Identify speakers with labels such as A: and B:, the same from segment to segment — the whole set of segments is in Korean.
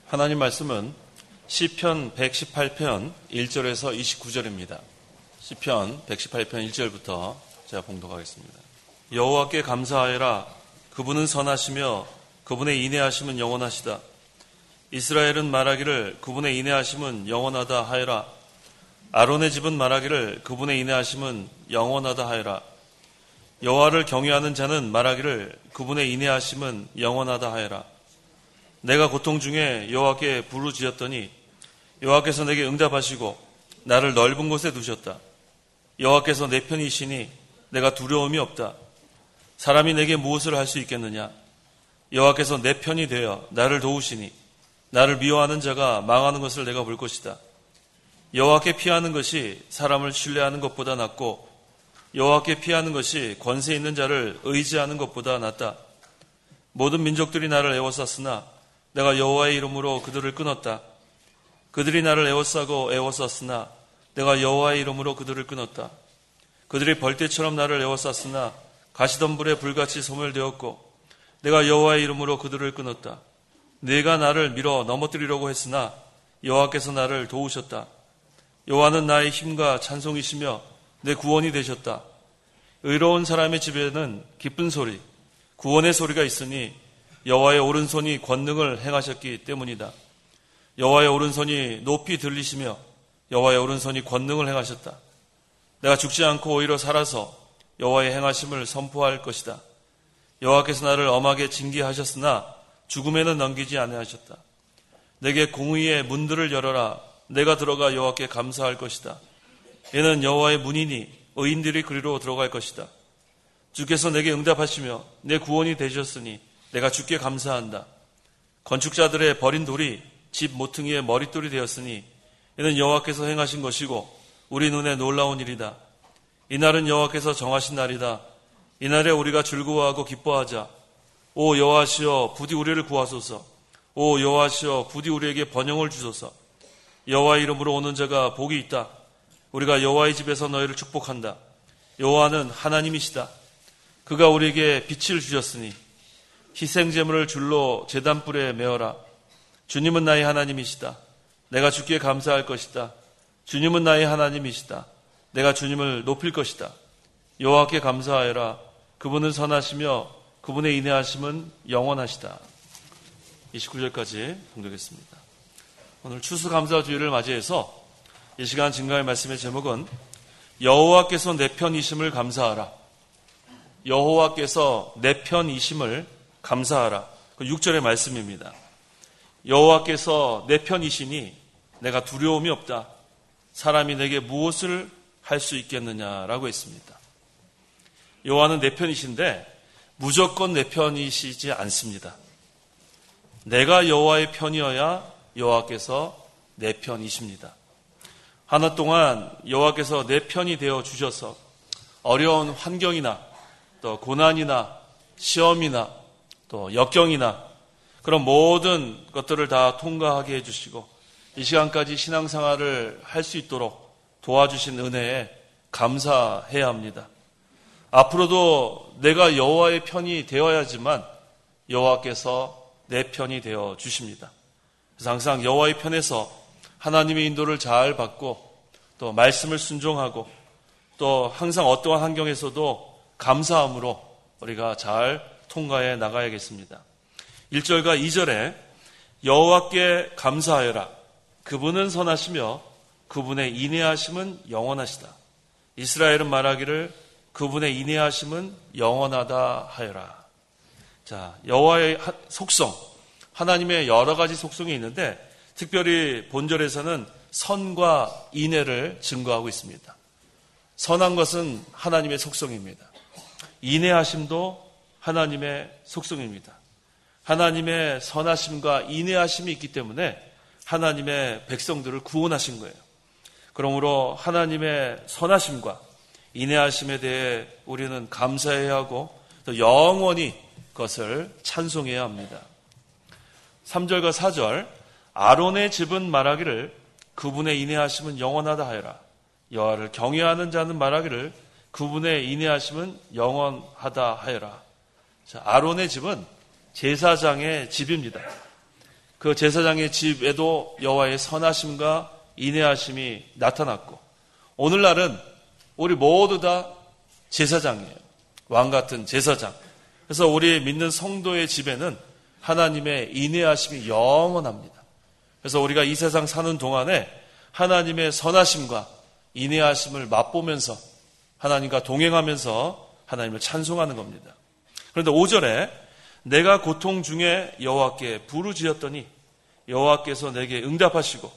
A: 하나님 말씀은 시편 118편 1절에서 29절입니다. 시편 118편 1절부터 제가 봉독하겠습니다. 여호와께 감사하여라. 그분은 선하시며 그분의 인애하심은 영원하시다. 이스라엘은 말하기를 그분의 인애하심은 영원하다 하여라. 아론의 집은 말하기를 그분의 인애하심은 영원하다 하여라. 여호와를 경외하는 자는 말하기를 그분의 인애하심은 영원하다 하여라. 내가 고통 중에 여호와께 부르짖었더니 여호와께서 내게 응답하시고 나를 넓은 곳에 두셨다. 여호와께서 내 편이시니 내가 두려움이 없다. 사람이 내게 무엇을 할 수 있겠느냐? 여호와께서 내 편이 되어 나를 도우시니 나를 미워하는 자가 망하는 것을 내가 볼 것이다. 여호와께 피하는 것이 사람을 신뢰하는 것보다 낫고 여호와께 피하는 것이 권세 있는 자를 의지하는 것보다 낫다. 모든 민족들이 나를 애워쌌으나 내가 여호와의 이름으로 그들을 끊었다. 그들이 나를 애워쌌으나 내가 여호와의 이름으로 그들을 끊었다. 그들이 벌떼처럼 나를 애워쌌으나 가시덤불에 불같이 소멸되었고 내가 여호와의 이름으로 그들을 끊었다. 내가 나를 밀어 넘어뜨리려고 했으나 여호와께서 나를 도우셨다. 여호와는 나의 힘과 찬송이시며 내 구원이 되셨다. 의로운 사람의 집에는 기쁜 소리, 구원의 소리가 있으니 여호와의 오른손이 권능을 행하셨기 때문이다. 여호와의 오른손이 높이 들리시며 여호와의 오른손이 권능을 행하셨다. 내가 죽지 않고 오히려 살아서 여호와의 행하심을 선포할 것이다. 여호와께서 나를 엄하게 징계하셨으나 죽음에는 넘기지 아니하셨다. 내게 공의의 문들을 열어라. 내가 들어가 여호와께 감사할 것이다. 이는 여호와의 문이니 의인들이 그리로 들어갈 것이다. 주께서 내게 응답하시며 내 구원이 되셨으니 내가 주께 감사한다. 건축자들의 버린 돌이 집 모퉁이의 머릿돌이 되었으니 이는 여호와께서 행하신 것이고 우리 눈에 놀라운 일이다. 이날은 여호와께서 정하신 날이다. 이날에 우리가 즐거워하고 기뻐하자. 오 여호와시여 부디 우리를 구하소서. 오 여호와시여 부디 우리에게 번영을 주소서. 여호와의 이름으로 오는 자가 복이 있다. 우리가 여호와의 집에서 너희를 축복한다. 여호와는 하나님이시다. 그가 우리에게 빛을 주셨으니 희생제물을 줄로 제단불에 메어라. 주님은 나의 하나님이시다. 내가 주께 감사할 것이다. 주님은 나의 하나님이시다. 내가 주님을 높일 것이다. 여호와께 감사하여라. 그분은 선하시며 그분의 인애하심은 영원하시다. 29절까지 봉독했습니다. 오늘 추수감사주일을 맞이해서 이 시간 증거의 말씀의 제목은 여호와께서 내 편이심을 감사하라. 여호와께서 내 편이심을 감사하라. 그 6절의 말씀입니다. 여호와께서 내 편이시니 내가 두려움이 없다. 사람이 내게 무엇을 할 수 있겠느냐라고 했습니다. 여호와는 내 편이신데 무조건 내 편이시지 않습니다. 내가 여호와의 편이어야 여호와께서 내 편이십니다. 한 해 동안 여호와께서 내 편이 되어 주셔서 어려운 환경이나 또 고난이나 시험이나 또 역경이나 그런 모든 것들을 다 통과하게 해주시고 이 시간까지 신앙생활을 할 수 있도록 도와주신 은혜에 감사해야 합니다. 앞으로도 내가 여호와의 편이 되어야지만 여호와께서 내 편이 되어 주십니다. 그래서 항상 여호와의 편에서 하나님의 인도를 잘 받고 또 말씀을 순종하고 또 항상 어떠한 환경에서도 감사함으로 우리가 잘 통과해 나가야겠습니다. 1절과 2절에 여호와께 감사하여라. 그분은 선하시며 그분의 인애하심은 영원하시다. 이스라엘은 말하기를 그분의 인애하심은 영원하다 하여라. 자, 여호와의 속성, 하나님의 여러 가지 속성이 있는데 특별히 본절에서는 선과 인애를 증거하고 있습니다. 선한 것은 하나님의 속성입니다. 인애하심도 하나님의 속성입니다. 하나님의 선하심과 인애하심이 있기 때문에 하나님의 백성들을 구원하신 거예요. 그러므로 하나님의 선하심과 인애하심에 대해 우리는 감사해야 하고 또 영원히 그것을 찬송해야 합니다. 3절과 4절 아론의 집은 말하기를 그분의 인애하심은 영원하다 하여라. 여호와를 경외하는 자는 말하기를 그분의 인애하심은 영원하다 하여라. 자, 아론의 집은 제사장의 집입니다. 그 제사장의 집에도 여호와의 선하심과 인내하심이 나타났고, 오늘날은 우리 모두 다 제사장이에요. 왕 같은 제사장. 그래서 우리 믿는 성도의 집에는 하나님의 인내하심이 영원합니다. 그래서 우리가 이 세상 사는 동안에 하나님의 선하심과 인내하심을 맛보면서 하나님과 동행하면서 하나님을 찬송하는 겁니다. 그런데 5절에 내가 고통 중에 여호와께 부르짖었더니 여호와께서 내게 응답하시고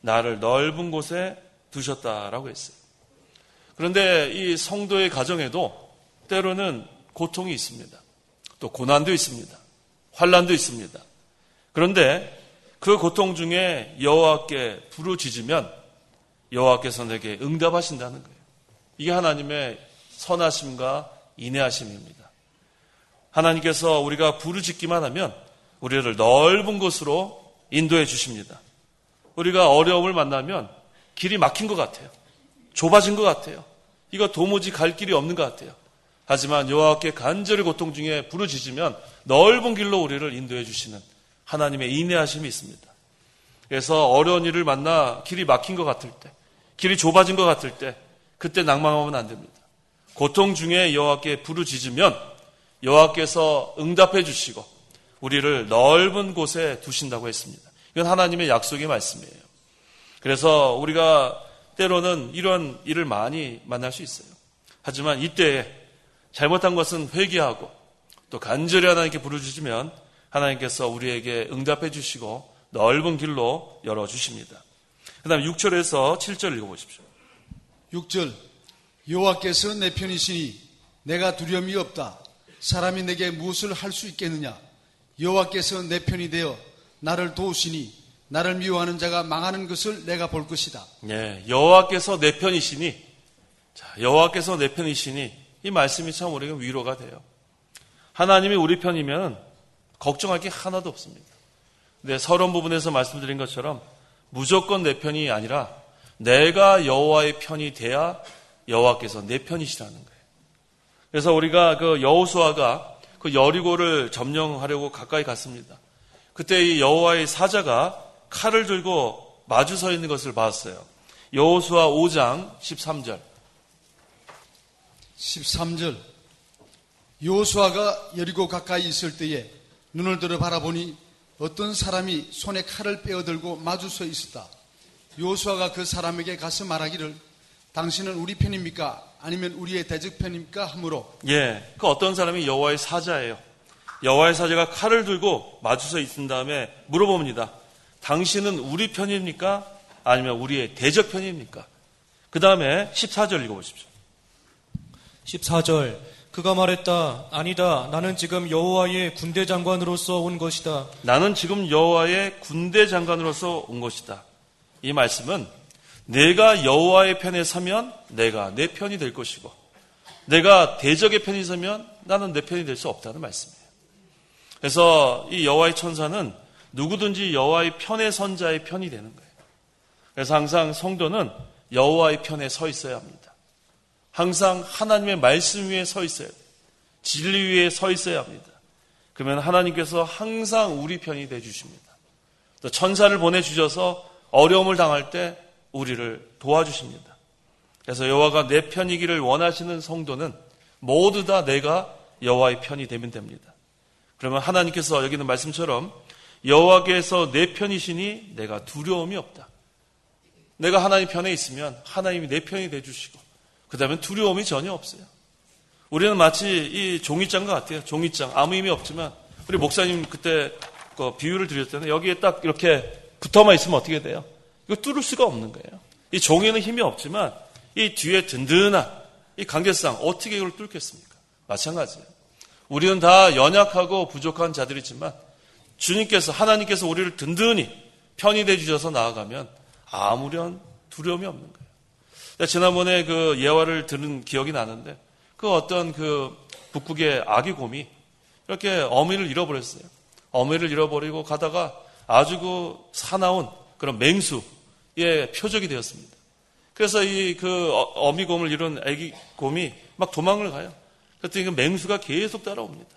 A: 나를 넓은 곳에 두셨다라고 했어요. 그런데 이 성도의 가정에도 때로는 고통이 있습니다. 또 고난도 있습니다. 환난도 있습니다. 그런데 그 고통 중에 여호와께 부르짖으면 여호와께서 내게 응답하신다는 거예요. 이게 하나님의 선하심과 인내하심입니다. 하나님께서 우리가 부르짖기만 하면 우리를 넓은 곳으로 인도해 주십니다. 우리가 어려움을 만나면 길이 막힌 것 같아요. 좁아진 것 같아요. 이거 도무지 갈 길이 없는 것 같아요. 하지만 여호와께 간절히 고통 중에 부르짖으면 넓은 길로 우리를 인도해 주시는 하나님의 인내하심이 있습니다. 그래서 어려운 일을 만나 길이 막힌 것 같을 때, 길이 좁아진 것 같을 때 그때 낭망하면 안 됩니다. 고통 중에 여호와께 부르짖으면 여호와께서 응답해 주시고 우리를 넓은 곳에 두신다고 했습니다. 이건 하나님의 약속의 말씀이에요. 그래서 우리가 때로는 이런 일을 많이 만날 수 있어요. 하지만 이때에 잘못한 것은 회개하고 또 간절히 하나님께 부르짖으면 하나님께서 우리에게 응답해 주시고 넓은 길로 열어주십니다. 그 다음에 6절에서 7절 읽어보십시오.
B: 6절 여호와께서 내 편이시니 내가 두려움이 없다. 사람이 내게 무엇을 할 수 있겠느냐. 여호와께서 내 편이 되어 나를 도우시니 나를 미워하는 자가 망하는 것을 내가 볼 것이다.
A: 네, 여호와께서 내 편이시니, 여호와께서 내 편이시니 이 말씀이 참 우리에게 위로가 돼요. 하나님이 우리 편이면 걱정할 게 하나도 없습니다. 근데 서론 부분에서 말씀드린 것처럼 무조건 내 편이 아니라 내가 여호와의 편이 돼야 여호와께서 내 편이시라는 거예요. 그래서 우리가 그 여호수아가 그 여리고를 점령하려고 가까이 갔습니다. 그때 이 여호와의 사자가 칼을 들고 마주 서 있는 것을 봤어요. 여호수아 5장 13절.
B: 13절 여호수아가 여리고 가까이 있을 때에 눈을 들어 바라보니 어떤 사람이 손에 칼을 빼어들고 마주 서 있었다. 여호수아가 그 사람에게 가서 말하기를 당신은 우리 편입니까? 아니면 우리의 대적 편입니까? 하므로
A: 그 어떤 사람이 여호와의 사자예요. 여호와의 사자가 칼을 들고 마주 서 있은 다음에 물어봅니다. 당신은 우리 편입니까? 아니면 우리의 대적 편입니까? 그 다음에 14절 읽어보십시오.
C: 14절 그가 말했다. 아니다. 나는 지금 여호와의 군대 장관으로서 온 것이다.
A: 나는 지금 여호와의 군대 장관으로서 온 것이다. 이 말씀은 내가 여호와의 편에 서면 내가 내 편이 될 것이고 내가 대적의 편에 서면 나는 내 편이 될 수 없다는 말씀이에요. 그래서 이 여호와의 천사는 누구든지 여호와의 편에 선 자의 편이 되는 거예요. 그래서 항상 성도는 여호와의 편에 서 있어야 합니다. 항상 하나님의 말씀 위에 서 있어야 돼요. 진리 위에 서 있어야 합니다. 그러면 하나님께서 항상 우리 편이 되어주십니다. 또 천사를 보내주셔서 어려움을 당할 때 우리를 도와주십니다. 그래서 여호와가 내 편이기를 원하시는 성도는 모두 다 내가 여호와의 편이 되면 됩니다. 그러면 하나님께서 여기는 말씀처럼 여호와께서 내 편이시니 내가 두려움이 없다. 내가 하나님 편에 있으면 하나님이 내 편이 되어주시고 그 다음에 두려움이 전혀 없어요. 우리는 마치 이 종이장과 같아요. 종이장 아무 힘이 없지만 우리 목사님 그때 그 비유를 드렸잖아요. 여기에 딱 이렇게 붙어만 있으면 어떻게 돼요? 이거 뚫을 수가 없는 거예요. 이 종이는 힘이 없지만 이 뒤에 든든한 이 관계상 어떻게 이걸 뚫겠습니까? 마찬가지예요. 우리는 다 연약하고 부족한 자들이지만 주님께서 하나님께서 우리를 든든히 편히 대주셔서 나아가면 아무런 두려움이 없는 거예요. 지난번에 그 예화를 들은 기억이 나는데 그 어떤 그 북극의 아기 곰이 이렇게 어미를 잃어버렸어요. 어미를 잃어버리고 가다가 아주 그 사나운 그런 맹수의 표적이 되었습니다. 그래서 이 그 어미곰을 잃은 아기 곰이 막 도망을 가요. 그랬더니 그 맹수가 계속 따라옵니다.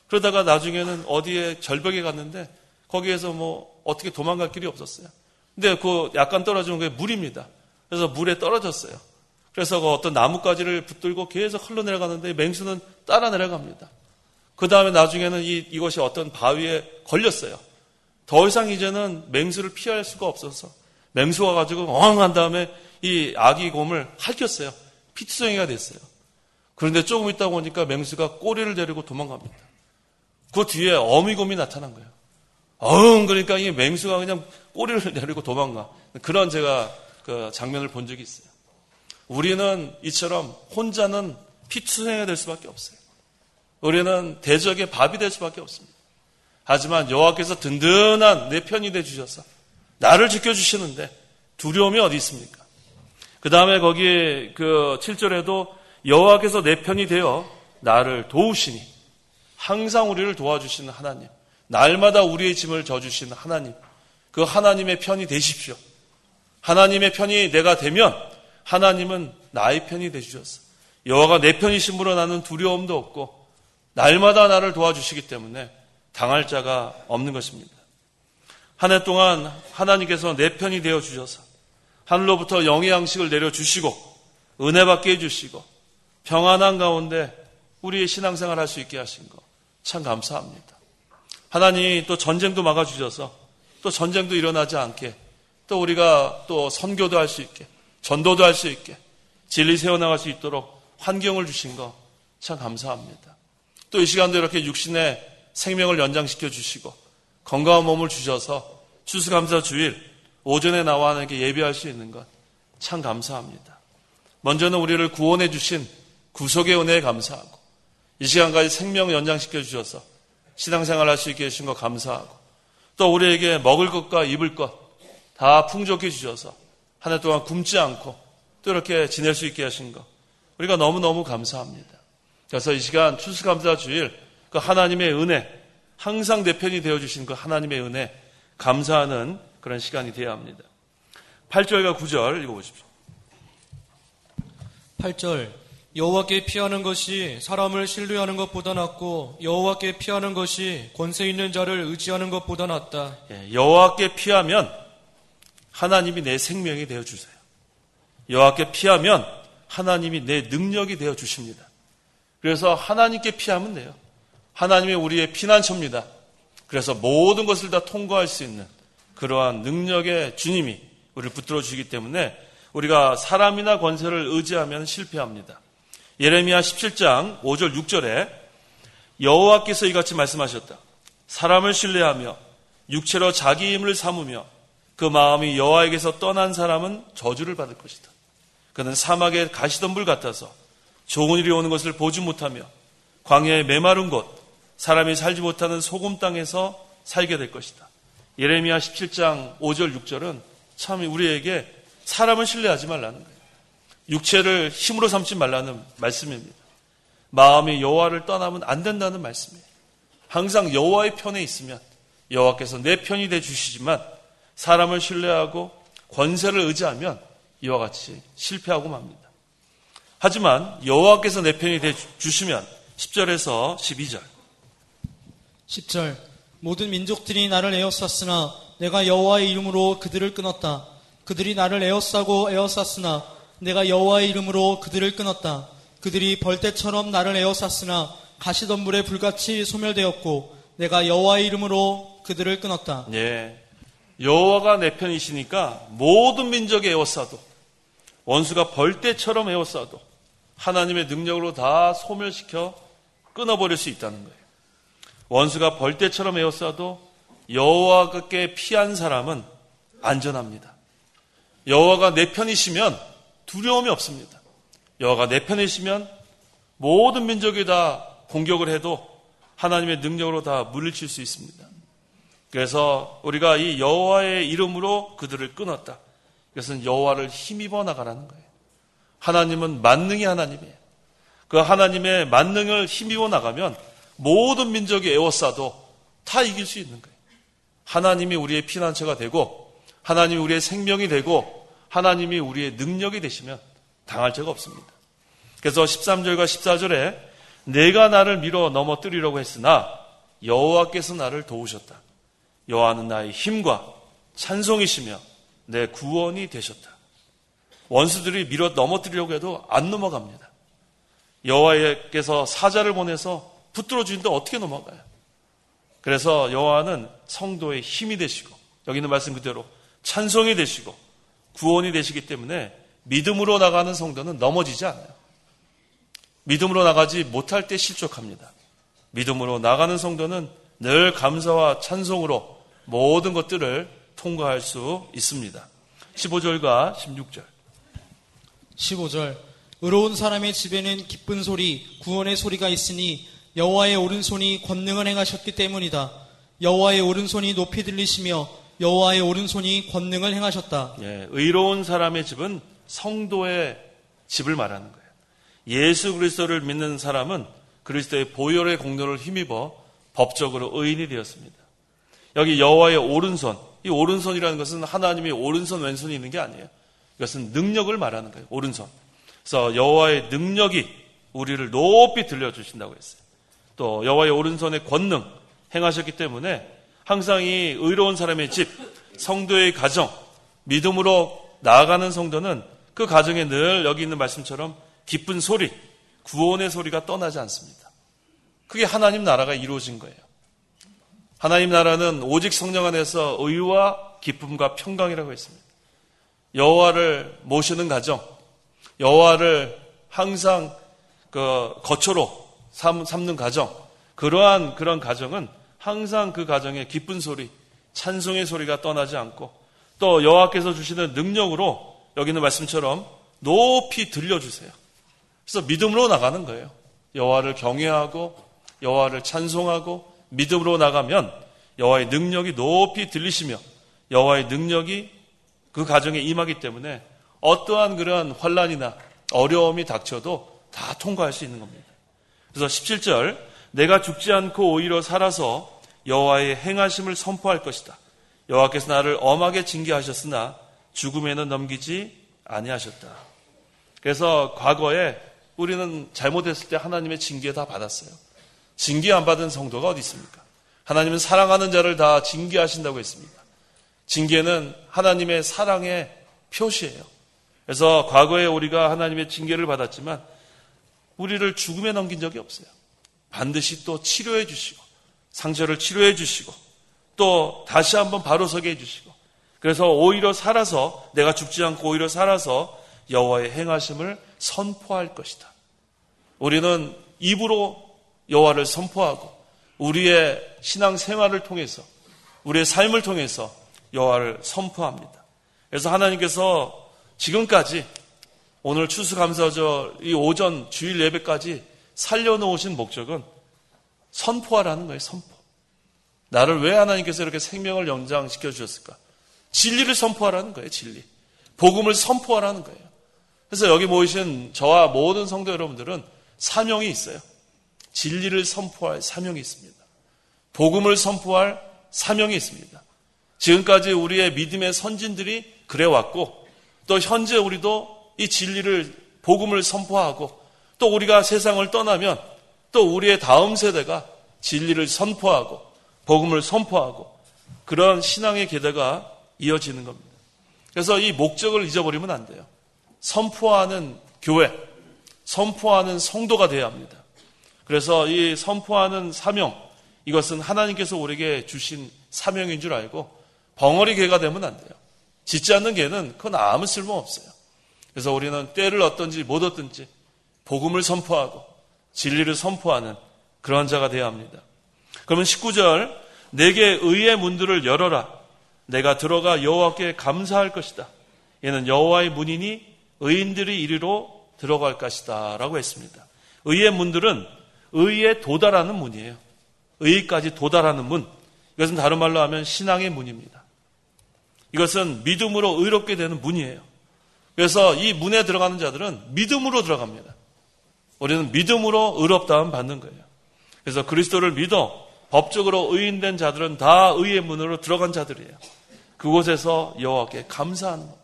A: 그러다가 나중에는 어디에 절벽에 갔는데 거기에서 뭐 어떻게 도망갈 길이 없었어요. 근데 그 약간 떨어지는 게 물입니다. 그래서 물에 떨어졌어요. 그래서 그 어떤 나뭇가지를 붙들고 계속 흘러내려가는데 맹수는 따라 내려갑니다. 그 다음에 나중에는 이것이 어떤 바위에 걸렸어요. 더 이상 이제는 맹수를 피할 수가 없어서 맹수가 가지고 엉한 다음에 이 아기 곰을 핥혔어요. 피투성이가 됐어요. 그런데 조금 있다 보니까 맹수가 꼬리를 데리고 도망갑니다. 그 뒤에 어미곰이 나타난 거예요. 그러니까 이 맹수가 그냥 꼬리를 내리고 도망가. 그런 제가 그 장면을 본 적이 있어요. 우리는 이처럼 혼자는 피투성이가 될 수밖에 없어요. 우리는 대적의 밥이 될 수밖에 없습니다. 하지만 여호와께서 든든한 내 편이 돼 주셔서 나를 지켜주시는데 두려움이 어디 있습니까? 그 다음에 거기 그 7절에도 여호와께서 내 편이 되어 나를 도우시니, 항상 우리를 도와주시는 하나님, 날마다 우리의 짐을 져주시는 하나님, 그 하나님의 편이 되십시오. 하나님의 편이 내가 되면 하나님은 나의 편이 되주셔서 여호와가 내 편이심으로 나는 두려움도 없고 날마다 나를 도와주시기 때문에 당할 자가 없는 것입니다. 한 해 동안 하나님께서 내 편이 되어 주셔서 하늘로부터 영의 양식을 내려주시고 은혜 받게 해주시고 평안한 가운데 우리의 신앙생활 할 수 있게 하신 거 참 감사합니다. 하나님 또 전쟁도 막아주셔서 또 전쟁도 일어나지 않게 또 우리가 또 선교도 할 수 있게 전도도 할 수 있게 진리 세워나갈 수 있도록 환경을 주신 거 참 감사합니다. 또 이 시간도 이렇게 육신의 생명을 연장시켜 주시고 건강한 몸을 주셔서 추수감사 주일 오전에 나와 하나님께 예배할 수 있는 것 참 감사합니다. 먼저는 우리를 구원해 주신 구속의 은혜에 감사하고 이 시간까지 생명 연장시켜 주셔서 신앙생활 할 수 있게 해주신 것 감사하고 또 우리에게 먹을 것과 입을 것 다 풍족해 주셔서 한 해 동안 굶지 않고 또 이렇게 지낼 수 있게 하신 것 우리가 너무너무 감사합니다. 그래서 이 시간 추수감사 주일 그 하나님의 은혜 항상 내 편이 되어주신 그 하나님의 은혜 감사하는 그런 시간이 되어야 합니다. 8절과 9절 읽어보십시오.
C: 8절 여호와께 피하는 것이 사람을 신뢰하는 것보다 낫고 여호와께 피하는 것이 권세 있는 자를 의지하는 것보다 낫다.
A: 여호와께 피하면 하나님이 내 생명이 되어주세요. 여호와께 피하면 하나님이 내 능력이 되어주십니다. 그래서 하나님께 피하면 돼요. 하나님이 우리의 피난처입니다. 그래서 모든 것을 다 통과할 수 있는 그러한 능력의 주님이 우리를 붙들어 주시기 때문에 우리가 사람이나 권세를 의지하면 실패합니다. 예레미야 17장 5절 6절에 여호와께서 이같이 말씀하셨다. 사람을 신뢰하며 육체로 자기 힘을 삼으며 그 마음이 여호와에게서 떠난 사람은 저주를 받을 것이다. 그는 사막에 가시덤불 같아서 좋은 일이 오는 것을 보지 못하며 광야의 메마른 곳 사람이 살지 못하는 소금 땅에서 살게 될 것이다. 예레미야 17장 5절 6절은 참 우리에게 사람을 신뢰하지 말라는 거예요. 육체를 힘으로 삼지 말라는 말씀입니다. 마음이 여호와를 떠나면 안 된다는 말씀이에요. 항상 여호와의 편에 있으면 여호와께서 내 편이 돼 주시지만 사람을 신뢰하고 권세를 의지하면 이와 같이 실패하고 맙니다. 하지만 여호와께서 내 편이 돼 주시면 10절에서 12절
D: 10절 모든 민족들이 나를 에워쌌으나 내가 여호와의 이름으로 그들을 끊었다. 그들이 나를 에워싸고 에워쌌으나 내가 여호와의 이름으로 그들을 끊었다. 그들이 벌떼처럼 나를 에워쌌으나 가시덤불에 불같이 소멸되었고 내가 여호와의 이름으로 그들을 끊었다.
A: 예, 여호와가 내 편이시니까 모든 민족에 에워싸도 원수가 벌떼처럼 에워싸도 하나님의 능력으로 다 소멸시켜 끊어버릴 수 있다는 거예요. 원수가 벌떼처럼 에워싸도 여호와께 피한 사람은 안전합니다. 여호와가 내 편이시면 두려움이 없습니다. 여호와가 내 편이시면 모든 민족이 다 공격을 해도 하나님의 능력으로 다 물리칠 수 있습니다. 그래서 우리가 이 여호와의 이름으로 그들을 끊었다. 이것은 여호와를 힘입어 나가라는 거예요. 하나님은 만능의 하나님이에요. 그 하나님의 만능을 힘입어 나가면 모든 민족이 에워싸도 다 이길 수 있는 거예요. 하나님이 우리의 피난처가 되고 하나님이 우리의 생명이 되고 하나님이 우리의 능력이 되시면 당할 죄가 없습니다. 그래서 13절과 14절에 내가 나를 밀어 넘어뜨리려고 했으나 여호와께서 나를 도우셨다. 여호와는 나의 힘과 찬송이시며 내 구원이 되셨다. 원수들이 밀어 넘어뜨리려고 해도 안 넘어갑니다. 여호와께서 사자를 보내서 붙들어 주는데 어떻게 넘어가요? 그래서 여호와는 성도의 힘이 되시고 여기 있는 말씀 그대로 찬송이 되시고 구원이 되시기 때문에 믿음으로 나가는 성도는 넘어지지 않아요. 믿음으로 나가지 못할 때 실족합니다. 믿음으로 나가는 성도는 늘 감사와 찬송으로 모든 것들을 통과할 수 있습니다. 15절과 16절.
D: 15절. 의로운 사람의 집에는 기쁜 소리, 구원의 소리가 있으니 여호와의 오른손이 권능을 행하셨기 때문이다. 여호와의 오른손이 높이 들리시며 여호와의 오른손이 권능을 행하셨다.
A: 의로운 사람의 집은 성도의 집을 말하는 거예요. 예수 그리스도를 믿는 사람은 그리스도의 보혈의 공로를 힘입어 법적으로 의인이 되었습니다. 여기 여호와의 오른손, 이 오른손이라는 것은 하나님의 오른손 왼손이 있는 게 아니에요. 이것은 능력을 말하는 거예요. 오른손. 그래서 여호와의 능력이 우리를 높이 들려주신다고 했어요. 또 여호와의 오른손의 권능 행하셨기 때문에 항상 이 의로운 사람의 집, 성도의 가정, 믿음으로 나아가는 성도는 그 가정에 늘 여기 있는 말씀처럼 기쁜 소리, 구원의 소리가 떠나지 않습니다. 그게 하나님 나라가 이루어진 거예요. 하나님 나라는 오직 성령 안에서 의와 기쁨과 평강이라고 했습니다. 여호와를 모시는 가정, 여호와를 항상 거처로 삼는 가정, 그런 가정은 항상 그 가정에 기쁜 소리, 찬송의 소리가 떠나지 않고 또 여호와께서 주시는 능력으로 여기 있는 말씀처럼 높이 들려주세요. 그래서 믿음으로 나가는 거예요. 여호와를 경외하고 여호와를 찬송하고 믿음으로 나가면 여호와의 능력이 높이 들리시며 여호와의 능력이 그 가정에 임하기 때문에 어떠한 그런 환난이나 어려움이 닥쳐도 다 통과할 수 있는 겁니다. 그래서 17절 내가 죽지 않고 오히려 살아서 여호와의 행하심을 선포할 것이다. 여호와께서 나를 엄하게 징계하셨으나 죽음에는 넘기지 아니하셨다. 그래서 과거에 우리는 잘못했을 때 하나님의 징계 다 받았어요. 징계 안 받은 성도가 어디 있습니까? 하나님은 사랑하는 자를 다 징계하신다고 했습니다. 징계는 하나님의 사랑의 표시예요. 그래서 과거에 우리가 하나님의 징계를 받았지만 우리를 죽음에 넘긴 적이 없어요. 반드시 또 치료해 주시고 상처를 치료해 주시고 또 다시 한번 바로 서게 해주시고 그래서 오히려 살아서 내가 죽지 않고 오히려 살아서 여호와의 행하심을 선포할 것이다. 우리는 입으로 여호와를 선포하고 우리의 신앙생활을 통해서 우리의 삶을 통해서 여호와를 선포합니다. 그래서 하나님께서 지금까지 오늘 추수감사절 이 오전 주일 예배까지 살려놓으신 목적은 선포하라는 거예요. 선포. 나를 왜 하나님께서 이렇게 생명을 연장시켜 주셨을까? 진리를 선포하라는 거예요. 진리. 복음을 선포하라는 거예요. 그래서 여기 모이신 저와 모든 성도 여러분들은 사명이 있어요. 진리를 선포할 사명이 있습니다. 복음을 선포할 사명이 있습니다. 지금까지 우리의 믿음의 선진들이 그래왔고 또 현재 우리도 이 진리를 복음을 선포하고 또 우리가 세상을 떠나면 또 우리의 다음 세대가 진리를 선포하고 복음을 선포하고 그런 신앙의 계대가 이어지는 겁니다. 그래서 이 목적을 잊어버리면 안 돼요. 선포하는 교회, 선포하는 성도가 되어야 합니다. 그래서 이 선포하는 사명, 이것은 하나님께서 우리에게 주신 사명인 줄 알고 벙어리 개가 되면 안 돼요. 짓지 않는 개는 그건 아무 쓸모 없어요. 그래서 우리는 때를 얻든지 못 얻든지 복음을 선포하고 진리를 선포하는 그런 자가 되어야 합니다. 그러면 19절 내게 의의 문들을 열어라. 내가 들어가 여호와께 감사할 것이다. 이는 여호와의 문이니 의인들이 이리로 들어갈 것이다 라고 했습니다. 의의 문들은 의에 도달하는 문이에요. 의까지 도달하는 문. 이것은 다른 말로 하면 신앙의 문입니다. 이것은 믿음으로 의롭게 되는 문이에요. 그래서 이 문에 들어가는 자들은 믿음으로 들어갑니다. 우리는 믿음으로 의롭다함 받는 거예요. 그래서 그리스도를 믿어 법적으로 의인된 자들은 다 의의 문으로 들어간 자들이에요. 그곳에서 여호와께 감사하는 겁니다.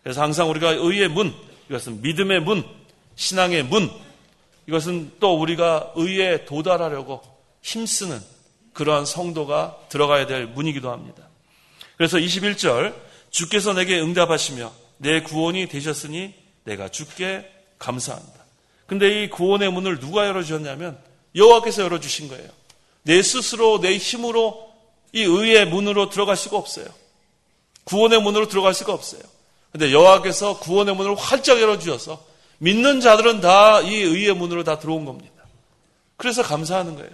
A: 그래서 항상 우리가 의의 문, 이것은 믿음의 문, 신앙의 문, 이것은 또 우리가 의에 도달하려고 힘쓰는 그러한 성도가 들어가야 될 문이기도 합니다. 그래서 21절, 주께서 내게 응답하시며 내 구원이 되셨으니 내가 주께 감사한다. 근데 이 구원의 문을 누가 열어주셨냐면 여호와께서 열어주신 거예요. 내 스스로 내 힘으로 이 의의 문으로 들어갈 수가 없어요. 구원의 문으로 들어갈 수가 없어요. 근데 여호와께서 구원의 문을 활짝 열어주셔서 믿는 자들은 다 이 의의 문으로 다 들어온 겁니다. 그래서 감사하는 거예요.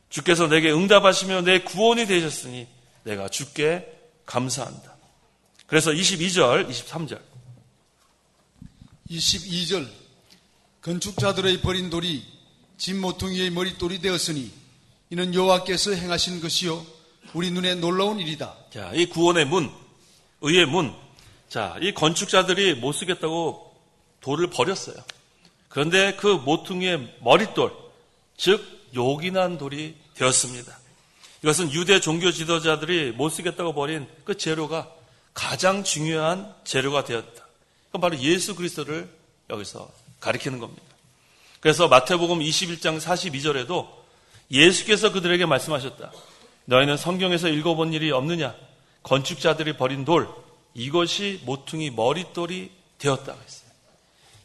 A: 주께서 내게 응답하시며 내 구원이 되셨으니 내가 주께 감사한다. 그래서 22절, 23절.
B: 22절 건축자들의 버린 돌이 집 모퉁이의 머릿돌이 되었으니 이는 여호와께서 행하신 것이요 우리 눈에 놀라운 일이다.
A: 자, 이 구원의 문, 의의 문. 자, 이 건축자들이 못 쓰겠다고 돌을 버렸어요. 그런데 그 모퉁이의 머릿돌, 즉 요긴한 돌이 되었습니다. 이것은 유대 종교 지도자들이 못 쓰겠다고 버린 그 재료가 가장 중요한 재료가 되었다. 그건 바로 예수 그리스도를 여기서 가리키는 겁니다. 그래서 마태복음 21장 42절에도 예수께서 그들에게 말씀하셨다. 너희는 성경에서 읽어본 일이 없느냐? 건축자들이 버린 돌, 이것이 모퉁이 머릿돌이 되었다고 했어요.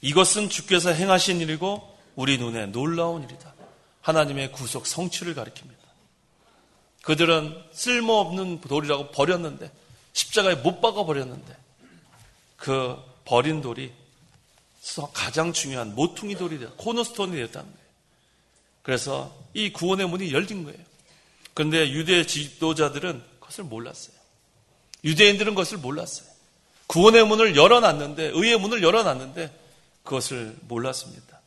A: 이것은 주께서 행하신 일이고 우리 눈에 놀라운 일이다. 하나님의 구속 성취를 가리킵니다. 그들은 쓸모없는 돌이라고 버렸는데, 십자가에 못 박아 버렸는데, 그 버린 돌이 가장 중요한 모퉁이 돌이 되었다. 코너스톤이 되었다는 거예요. 그래서 이 구원의 문이 열린 거예요. 그런데 유대 지도자들은 그것을 몰랐어요. 유대인들은 그것을 몰랐어요. 구원의 문을 열어놨는데, 의의 문을 열어놨는데 그것을 몰랐습니다.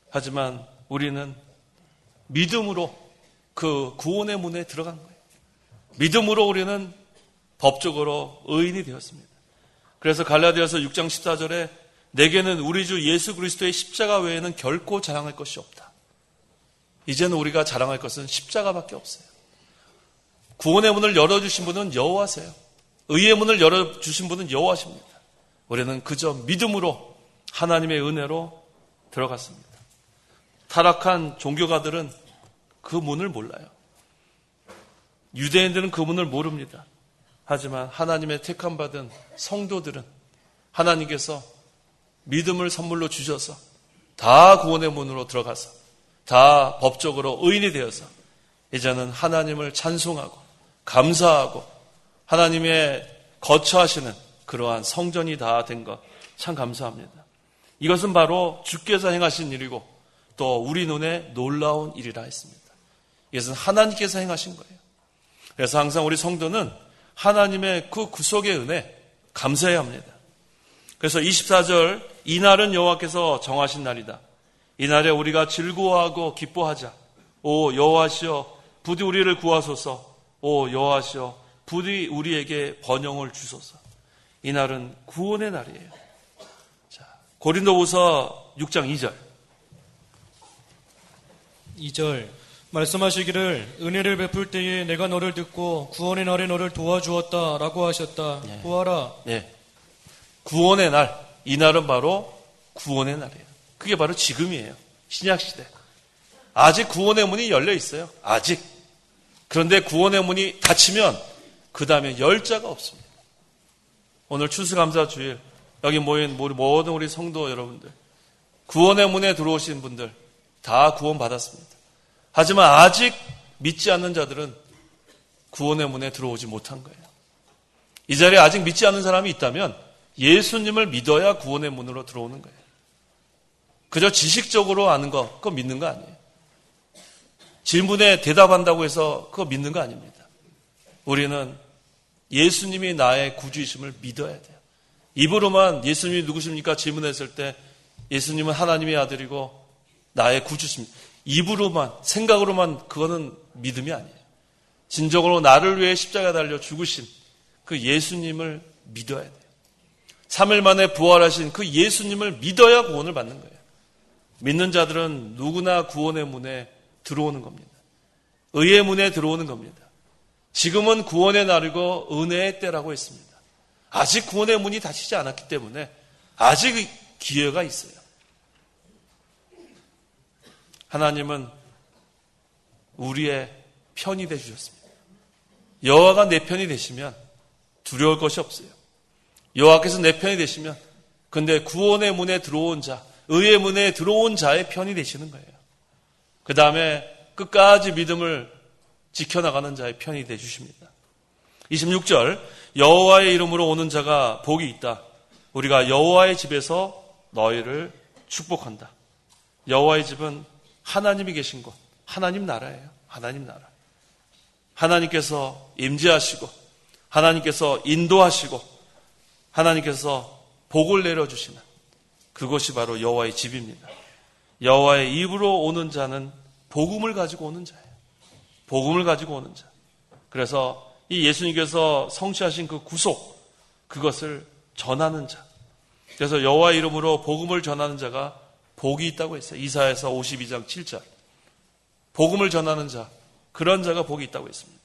A: 하지만 우리는 믿음으로 그 구원의 문에 들어간 거예요. 믿음으로 우리는 법적으로 의인이 되었습니다. 그래서 갈라디아서 6장 14절에 내게는 우리 주 예수 그리스도의 십자가 외에는 결코 자랑할 것이 없다. 이제는 우리가 자랑할 것은 십자가밖에 없어요. 구원의 문을 열어주신 분은 여호와세요. 의의 문을 열어주신 분은 여호와십니다. 우리는 그저 믿음으로 하나님의 은혜로 들어갔습니다. 타락한 종교가들은 그 문을 몰라요. 유대인들은 그 문을 모릅니다. 하지만 하나님의 택함받은 성도들은 하나님께서 믿음을 선물로 주셔서 다 구원의 문으로 들어가서 다 법적으로 의인이 되어서 이제는 하나님을 찬송하고 감사하고 하나님의 거처하시는 그러한 성전이 다 된 것 참 감사합니다. 이것은 바로 주께서 행하신 일이고 또 우리 눈에 놀라운 일이라 했습니다. 이것은 하나님께서 행하신 거예요. 그래서 항상 우리 성도는 하나님의 그 구속의 은혜 감사해야 합니다. 그래서 24절 이날은 여호와께서 정하신 날이다. 이날에 우리가 즐거워하고 기뻐하자. 오 여호와시여 부디 우리를 구하소서. 오 여호와시여 부디 우리에게 번영을 주소서. 이날은 구원의 날이에요. 자, 고린도후서 6장 2절.
C: 2절 말씀하시기를 은혜를 베풀 때에 내가 너를 듣고 구원의 날에 너를 도와주었다 라고 하셨다.
A: 네.
C: 보아라.
A: 네. 구원의 날, 이 날은 바로 구원의 날이에요. 그게 바로 지금이에요. 신약시대. 아직 구원의 문이 열려 있어요. 아직. 그런데 구원의 문이 닫히면 그 다음에 열 자가 없습니다. 오늘 추수감사주일 여기 모인 모든 우리 성도 여러분들 구원의 문에 들어오신 분들 다 구원받았습니다. 하지만 아직 믿지 않는 자들은 구원의 문에 들어오지 못한 거예요. 이 자리에 아직 믿지 않는 사람이 있다면 예수님을 믿어야 구원의 문으로 들어오는 거예요. 그저 지식적으로 아는 거, 그거 믿는 거 아니에요. 질문에 대답한다고 해서 그거 믿는 거 아닙니다. 우리는 예수님이 나의 구주이심을 믿어야 돼요. 입으로만 예수님이 누구십니까? 질문했을 때 예수님은 하나님의 아들이고 나의 구주십니다. 입으로만, 생각으로만 그거는 믿음이 아니에요. 진정으로 나를 위해 십자가에 달려 죽으신 그 예수님을 믿어야 돼요. 3일 만에 부활하신 그 예수님을 믿어야 구원을 받는 거예요. 믿는 자들은 누구나 구원의 문에 들어오는 겁니다. 의의 문에 들어오는 겁니다. 지금은 구원의 날이고 은혜의 때라고 했습니다. 아직 구원의 문이 닫히지 않았기 때문에 아직 기회가 있어요. 하나님은 우리의 편이 되주셨습니다. 여호와가 내 편이 되시면 두려울 것이 없어요. 여호와께서 내 편이 되시면 근데 구원의 문에 들어온 자, 의의 문에 들어온 자의 편이 되시는 거예요. 그 다음에 끝까지 믿음을 지켜나가는 자의 편이 되주십니다. 26절 여호와의 이름으로 오는 자가 복이 있다. 우리가 여호와의 집에서 너희를 축복한다. 여호와의 집은 하나님이 계신 곳, 하나님 나라예요. 하나님 나라. 하나님께서 임재하시고 하나님께서 인도하시고 하나님께서 복을 내려주시는 그것이 바로 여호와의 집입니다. 여호와의 입으로 오는 자는 복음을 가지고 오는 자예요. 복음을 가지고 오는 자. 그래서 이 예수님께서 성취하신 그 구속, 그것을 전하는 자. 그래서 여호와의 이름으로 복음을 전하는 자가 복이 있다고 했어요. 이사야서 52장 7절. 복음을 전하는 자, 그런 자가 복이 있다고 했습니다.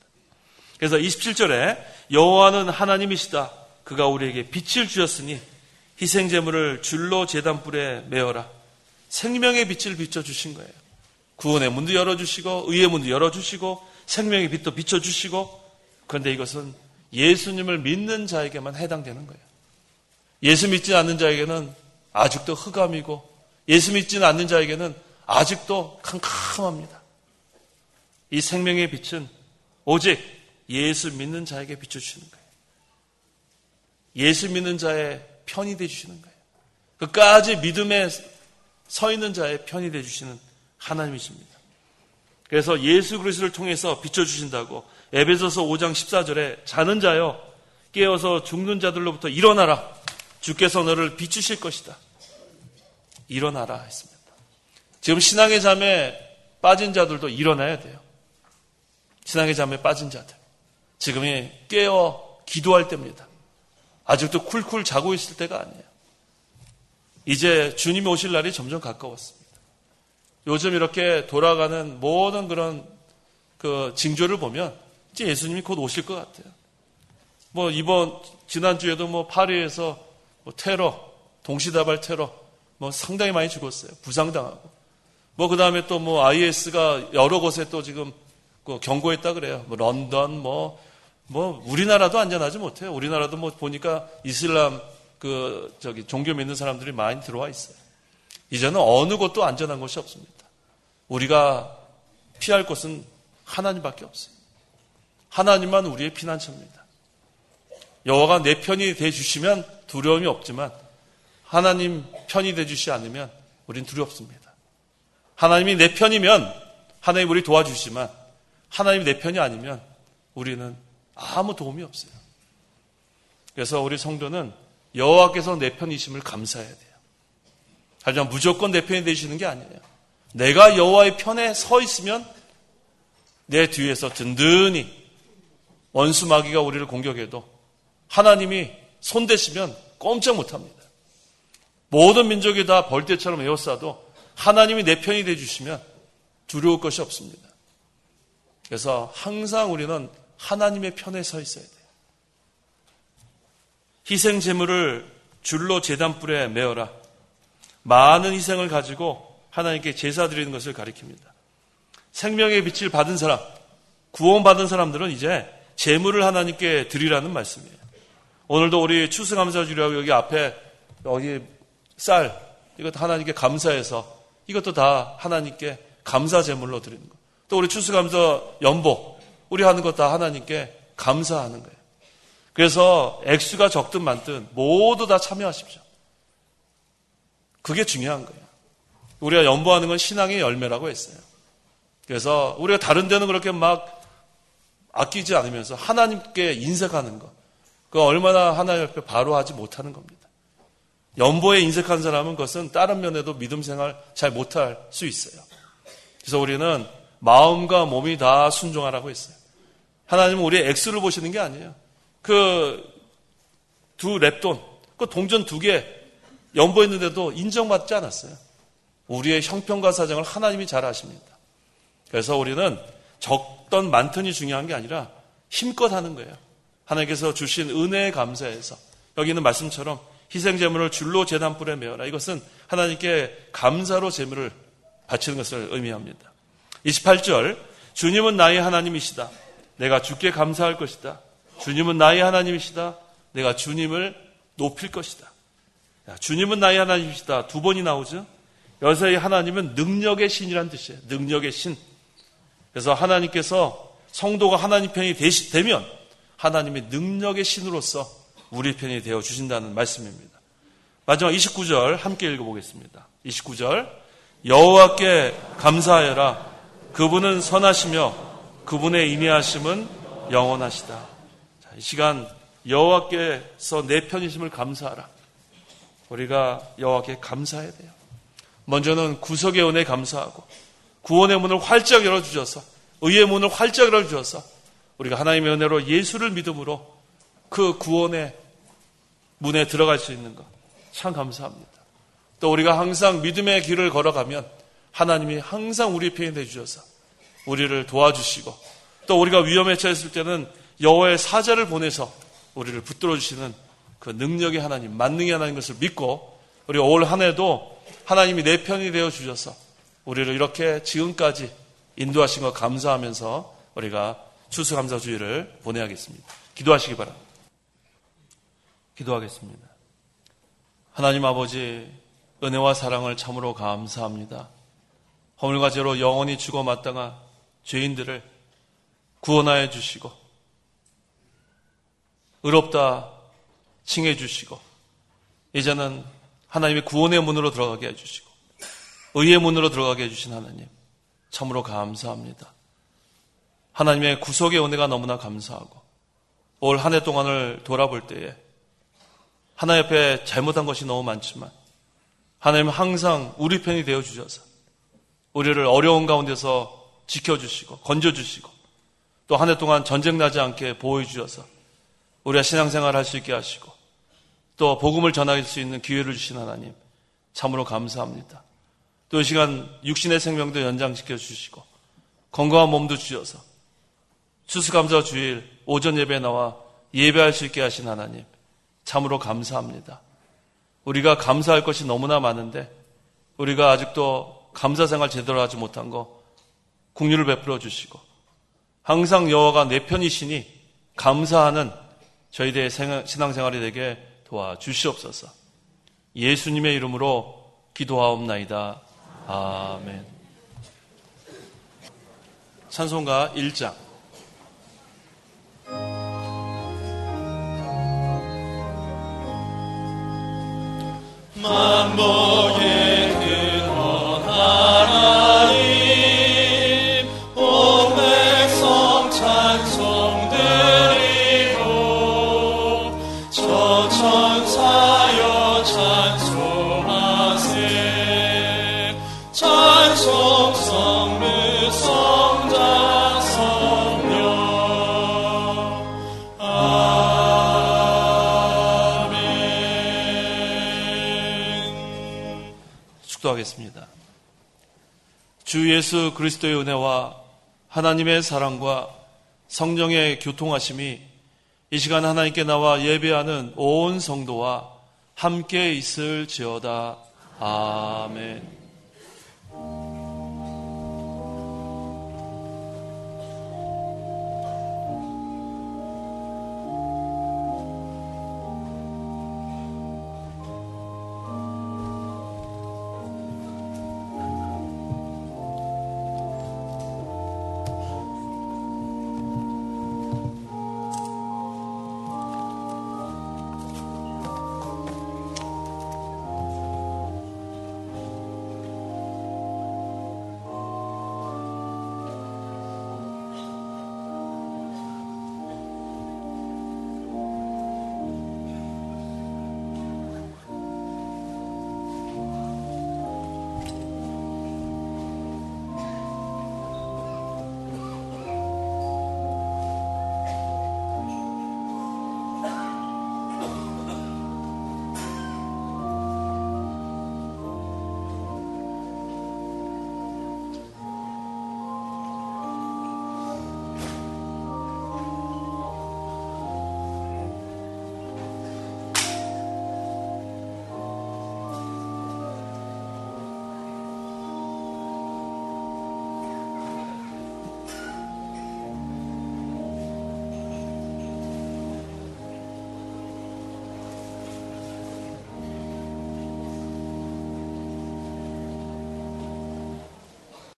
A: 그래서 27절에 여호와는 하나님이시다. 그가 우리에게 빛을 주셨으니 희생제물을 줄로 제단불에 메어라. 생명의 빛을 비춰주신 거예요. 구원의 문도 열어주시고 의의 문도 열어주시고 생명의 빛도 비춰주시고, 그런데 이것은 예수님을 믿는 자에게만 해당되는 거예요. 예수 믿지 않는 자에게는 아직도 흑암이고 예수 믿지는 않는 자에게는 아직도 캄캄합니다. 이 생명의 빛은 오직 예수 믿는 자에게 비춰주시는 거예요. 예수 믿는 자의 편이 되어주시는 거예요. 끝까지 믿음에 서 있는 자의 편이 되어주시는 하나님이십니다. 그래서 예수 그리스도를 통해서 비춰주신다고 에베소서 5장 14절에 자는 자여 깨어서 죽는 자들로부터 일어나라. 주께서 너를 비추실 것이다. 일어나라 했습니다. 지금 신앙의 잠에 빠진 자들도 일어나야 돼요. 신앙의 잠에 빠진 자들. 지금이 깨어 기도할 때입니다. 아직도 쿨쿨 자고 있을 때가 아니에요. 이제 주님이 오실 날이 점점 가까웠습니다. 요즘 이렇게 돌아가는 모든 그런 그 징조를 보면 이제 예수님이 곧 오실 것 같아요. 지난주에도 파리에서 테러, 동시다발 테러, 상당히 많이 죽었어요. 부상당하고. 그 다음에 또 IS가 여러 곳에 또 지금 경고했다 그래요. 런던, 우리나라도 안전하지 못해요. 우리나라도 보니까 이슬람 종교 믿는 사람들이 많이 들어와 있어요. 이제는 어느 곳도 안전한 곳이 없습니다. 우리가 피할 곳은 하나님밖에 없어요. 하나님만 우리의 피난처입니다. 여호와가 내 편이 되어주시면 두려움이 없지만 하나님 편이 되어주시지 않으면 우린 두렵습니다. 하나님이 내 편이면 하나님 우리 도와주시지만 하나님이 내 편이 아니면 우리는 아무 도움이 없어요. 그래서 우리 성도는 여호와께서 내 편이심을 감사해야 돼요. 하지만 무조건 내 편이 되시는 게 아니에요. 내가 여호와의 편에 서 있으면 내 뒤에서 든든히 원수 마귀가 우리를 공격해도 하나님이 손대시면 꼼짝 못합니다. 모든 민족이 다 벌떼처럼 에워싸도 하나님이 내 편이 되어주시면 두려울 것이 없습니다. 그래서 항상 우리는 하나님의 편에 서 있어야 돼요. 희생 제물을 줄로 제단불에 메어라. 많은 희생을 가지고 하나님께 제사 드리는 것을 가리킵니다. 생명의 빛을 받은 사람, 구원받은 사람들은 이제 제물을 하나님께 드리라는 말씀이에요. 오늘도 우리 추수감사주일하고 여기 앞에 여기 쌀, 이것도 하나님께 감사해서 이것도 다 하나님께 감사 제물로 드리는 거. 또 우리 추수감사 연복, 우리 하는 것 다 하나님께 감사하는 거예요. 그래서 액수가 적든 많든 모두 다 참여하십시오. 그게 중요한 거예요. 우리가 연보하는 건 신앙의 열매라고 했어요. 그래서 우리가 다른 데는 그렇게 막 아끼지 않으면서 하나님께 인색하는 거, 그거 얼마나 하나님 옆에 바로 하지 못하는 겁니다. 연보에 인색한 사람은 그것은 다른 면에도 믿음 생활 잘 못할 수 있어요. 그래서 우리는 마음과 몸이 다 순종하라고 했어요. 하나님은 우리의 액수를 보시는 게 아니에요. 두 랩돈, 동전 2개 연보했는데도 인정받지 않았어요. 우리의 형편과 사정을 하나님이 잘 아십니다. 그래서 우리는 적던 많던이 중요한 게 아니라 힘껏 하는 거예요. 하나님께서 주신 은혜에 감사해서 여기 있는 말씀처럼 희생제물을 줄로 제단불에 메어라. 이것은 하나님께 감사로 제물을 바치는 것을 의미합니다. 28절 주님은 나의 하나님이시다. 내가 주께 감사할 것이다. 주님은 나의 하나님이시다. 내가 주님을 높일 것이다. 주님은 나의 하나님이시다. 두 번이 나오죠. 여기서 이 하나님은 능력의 신이란 뜻이에요. 능력의 신. 그래서 하나님께서 성도가 하나님 편이 되면 하나님의 능력의 신으로서 우리 편이 되어 주신다는 말씀입니다. 마지막 29절 함께 읽어보겠습니다. 29절 여호와께 감사하여라. 그분은 선하시며 그분의 인내하심은 영원하시다. 자, 이 시간 여호와께서 내 편이심을 감사하라. 우리가 여호와께 감사해야 돼요. 먼저는 구속의 은혜에 감사하고 구원의 문을 활짝 열어주셔서 의의 문을 활짝 열어주셔서 우리가 하나님의 은혜로 예수를 믿음으로 그 구원의 문에 들어갈 수 있는 것 참 감사합니다. 또 우리가 항상 믿음의 길을 걸어가면 하나님이 항상 우리 편이 되주셔서 우리를 도와주시고 또 우리가 위험에 처했을 때는 여호와의 사자를 보내서 우리를 붙들어 주시는 그 능력의 하나님, 만능의 하나님 것을 믿고 우리 올 한 해도 하나님이 내 편이 되어 주셔서 우리를 이렇게 지금까지 인도하신 것 감사하면서 우리가 추수감사주의를 보내야겠습니다. 기도하시기 바랍니다. 기도하겠습니다. 하나님 아버지, 은혜와 사랑을 참으로 감사합니다. 허물과 죄로 영원히 죽어 마땅한 죄인들을 구원하여 주시고 의롭다 칭해 주시고 이제는 하나님의 구원의 문으로 들어가게 해주시고 의의 문으로 들어가게 해주신 하나님 참으로 감사합니다. 하나님의 구속의 은혜가 너무나 감사하고 올 한 해 동안을 돌아볼 때에 하나님 앞에 잘못한 것이 너무 많지만 하나님은 항상 우리 편이 되어주셔서 우리를 어려운 가운데서 지켜주시고 건져주시고 또 한 해 동안 전쟁 나지 않게 보호해 주셔서 우리가 신앙생활을 할 수 있게 하시고 또 복음을 전할 수 있는 기회를 주신 하나님 참으로 감사합니다. 또 이 시간 육신의 생명도 연장시켜 주시고 건강한 몸도 주셔서 추수감사 주일 오전 예배에 나와 예배할 수 있게 하신 하나님 참으로 감사합니다. 우리가 감사할 것이 너무나 많은데 우리가 아직도 감사생활 제대로 하지 못한 거 긍휼을 베풀어 주시고 항상 여호와가 내 편이시니 감사하는 저희들의 신앙생활이 되게 도와주시옵소서. 예수님의 이름으로 기도하옵나이다. 아멘. 찬송가 1장.
C: 만복의 근원 하나님 온 백성 찬송 드리고 저 천사여 찬송하세 찬송 성부 성자 성령
A: 축도하겠습니다. 주 예수 그리스도의 은혜와 하나님의 사랑과 성령의 교통하심이 이 시간 하나님께 나와 예배하는 온 성도와 함께 있을지어다. 아멘.